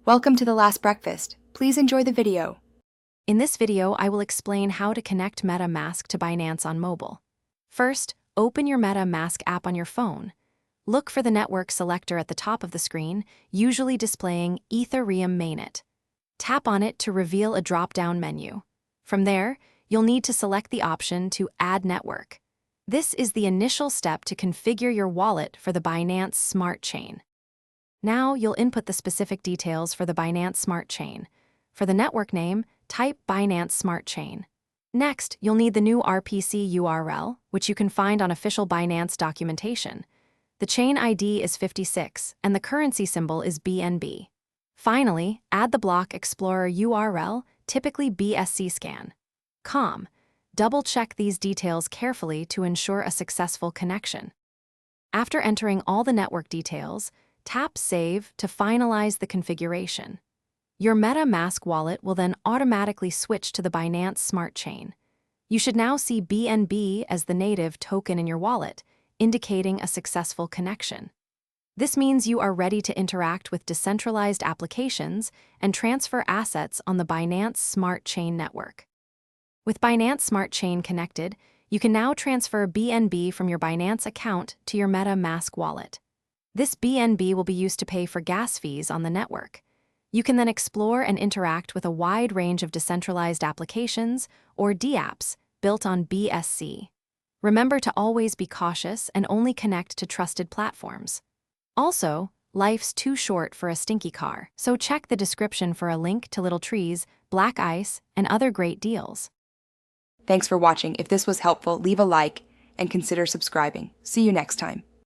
Welcome to The Last Breakfast. Please enjoy the video. In this video, I will explain how to connect MetaMask to Binance on mobile. First, open your MetaMask app on your phone. Look for the network selector at the top of the screen, usually displaying Ethereum Mainnet. Tap on it to reveal a drop-down menu. From there, you'll need to select the option to Add Network. This is the initial step to configure your wallet for the Binance Smart Chain. Now you'll input the specific details for the Binance Smart Chain. For the network name, type Binance Smart Chain. Next, you'll need the new RPC URL, which you can find on official Binance documentation. The chain ID is 56, and the currency symbol is BNB. Finally, add the block Explorer URL, typically BSCScan.com. Double-check these details carefully to ensure a successful connection. After entering all the network details, tap Save to finalize the configuration. Your MetaMask wallet will then automatically switch to the Binance Smart Chain. You should now see BNB as the native token in your wallet, indicating a successful connection. This means you are ready to interact with decentralized applications and transfer assets on the Binance Smart Chain network. With Binance Smart Chain connected, you can now transfer BNB from your Binance account to your MetaMask wallet. This BNB will be used to pay for gas fees on the network. You can then explore and interact with a wide range of decentralized applications, or dApps, built on BSC. Remember to always be cautious and only connect to trusted platforms. Also, life's too short for a stinky car, so check the description for a link to Little Trees, Black Ice, and other great deals. Thanks for watching. If this was helpful, leave a like and consider subscribing. See you next time.